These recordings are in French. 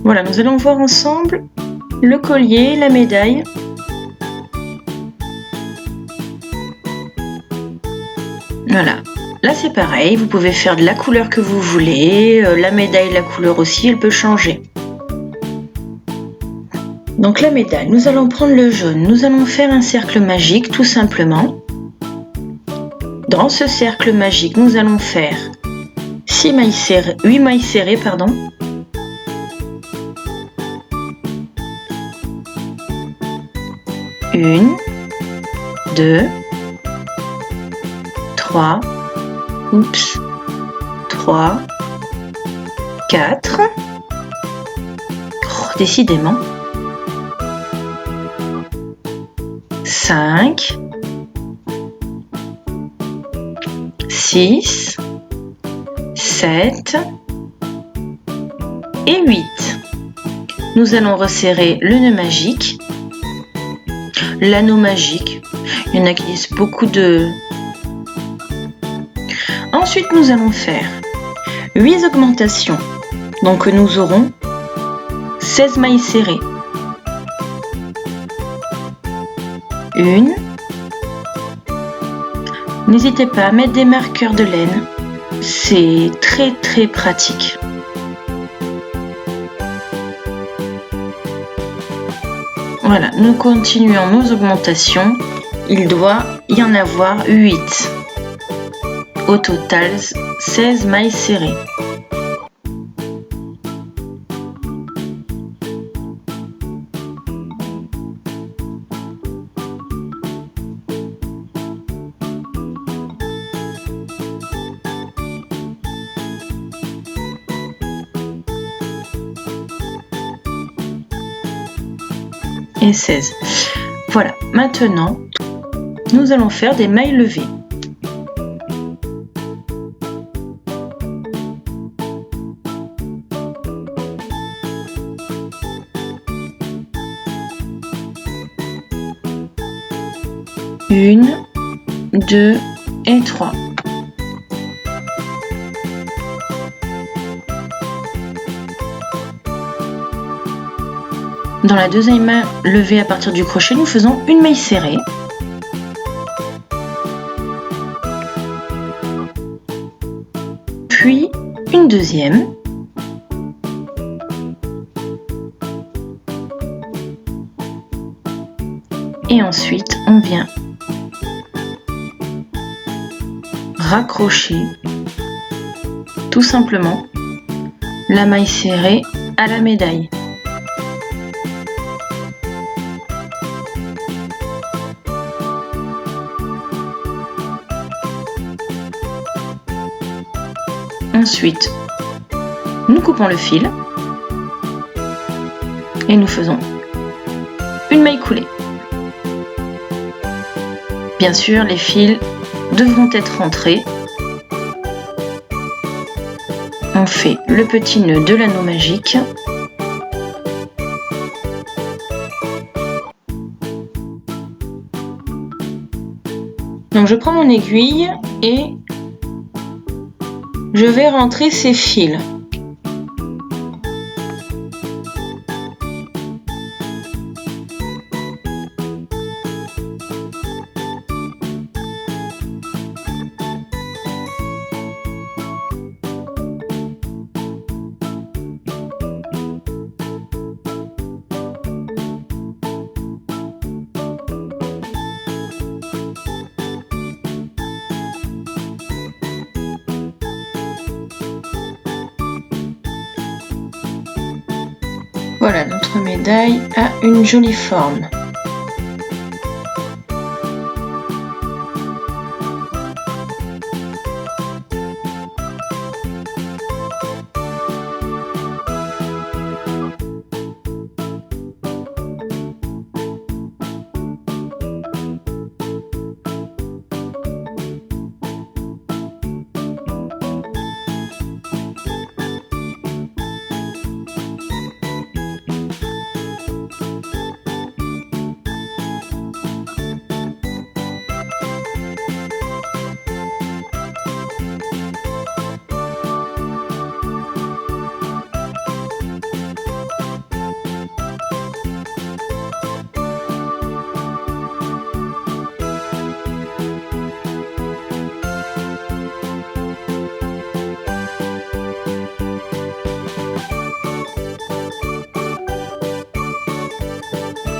Voilà, nous allons voir ensemble le collier, la médaille. Voilà, là c'est pareil, vous pouvez faire de la couleur que vous voulez, la médaille, la couleur aussi, elle peut changer. Donc la médaille, nous allons prendre le jaune, nous allons faire un cercle magique tout simplement. Dans ce cercle magique, nous allons faire 8 mailles serrées. Une, 2, 3, 3, 4, décidément, 5, 6, 7 et 8. Nous allons resserrer le nœud magique, l'anneau magique. Il y en a qui disent beaucoup de... Ensuite, nous allons faire 8 augmentations. Donc, nous aurons 16 mailles serrées. Une. N'hésitez pas à mettre des marqueurs de laine. C'est très très pratique. Voilà, nous continuons nos augmentations. Il doit y en avoir 8. Au total, 16 mailles serrées. Et 16. Voilà, maintenant, nous allons faire des mailles levées. Une, 2 et 3. Dans la deuxième main levée à partir du crochet, nous faisons une maille serrée. Puis une deuxième. Et ensuite, on vient raccrocher tout simplement la maille serrée à la médaille. Ensuite, nous coupons le fil et nous faisons une maille coulée. Bien sûr, les fils devront être rentrés. On fait le petit nœud de l'anneau magique. Donc je prends mon aiguille et je vais rentrer ces fils. Voilà, notre médaille a une jolie forme.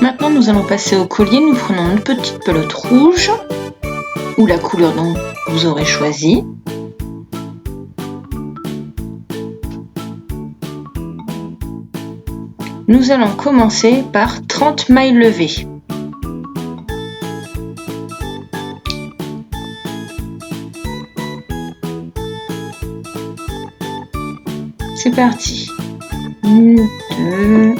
Maintenant, nous allons passer au collier. Nous prenons une petite pelote rouge ou la couleur dont vous aurez choisi. Nous allons commencer par 30 mailles levées. C'est parti. 1, 2.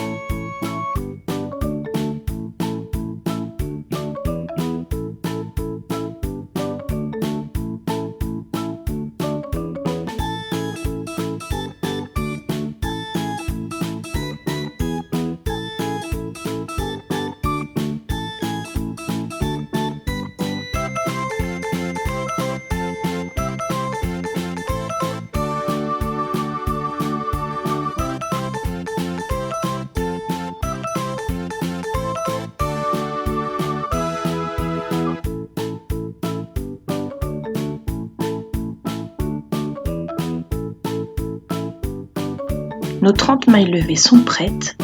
Nos 30 mailles levées sont prêtes.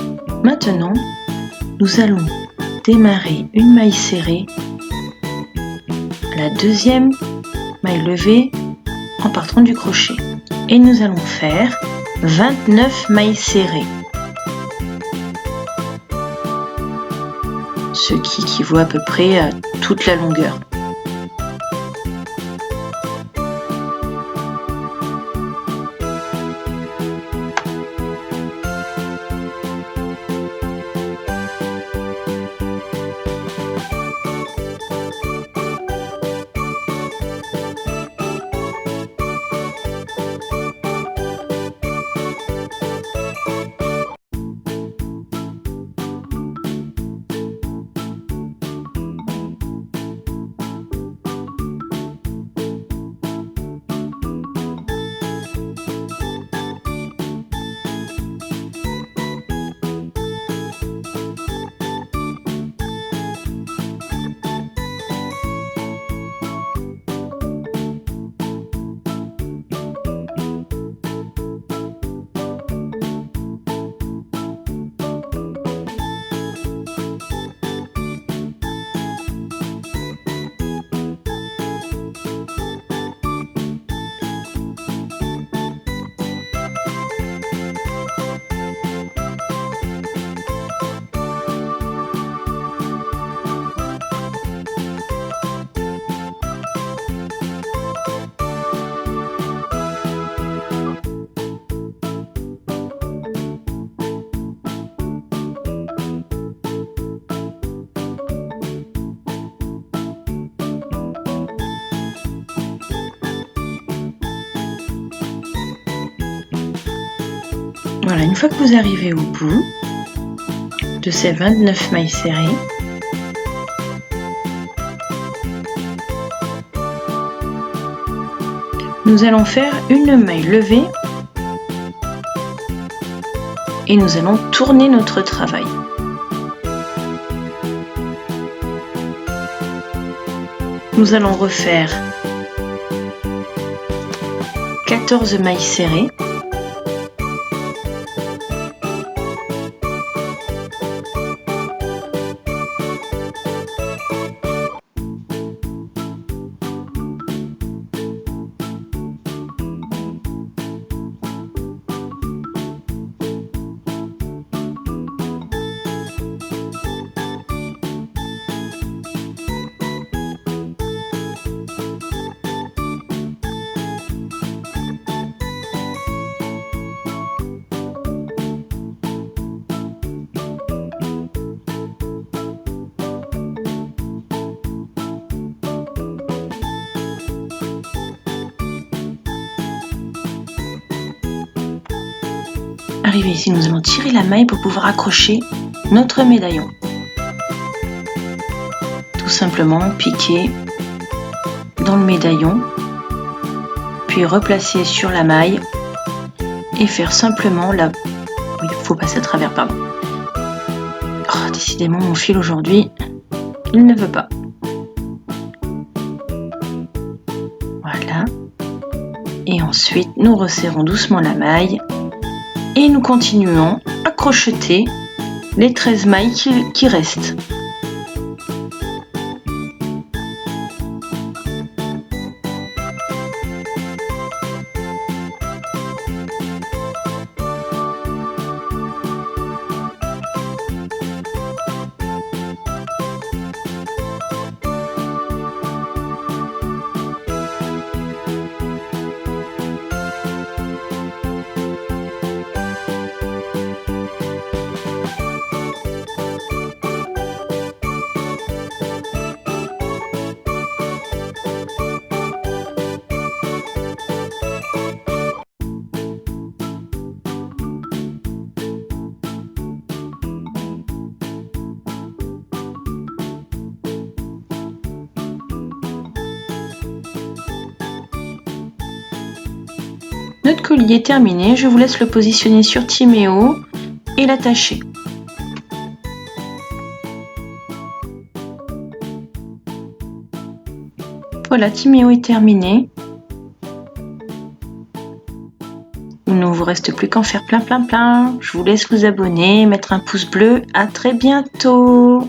Maintenant, nous allons démarrer une maille serrée à la deuxième maille levée en partant du crochet. Et nous allons faire 29 mailles serrées. Ce qui équivaut à peu près à toute la longueur. Voilà, une fois que vous arrivez au bout de ces 29 mailles serrées, nous allons faire une maille levée et nous allons tourner notre travail. Nous allons refaire 14 mailles serrées. Arrivé ici, nous allons tirer la maille pour pouvoir accrocher notre médaillon. Tout simplement piquer dans le médaillon, puis replacer sur la maille et faire simplement la... Oui, il faut passer à travers, pardon. Oh, décidément, mon fil aujourd'hui, il ne veut pas. Voilà. Et ensuite, nous resserrons doucement la maille et nous continuons à crocheter les 13 mailles qui restent. Notre collier est terminé, je vous laisse le positionner sur Timéo et l'attacher. Voilà, Timéo est terminé. Il ne vous reste plus qu'en faire plein. Je vous laisse vous abonner, mettre un pouce bleu. À très bientôt!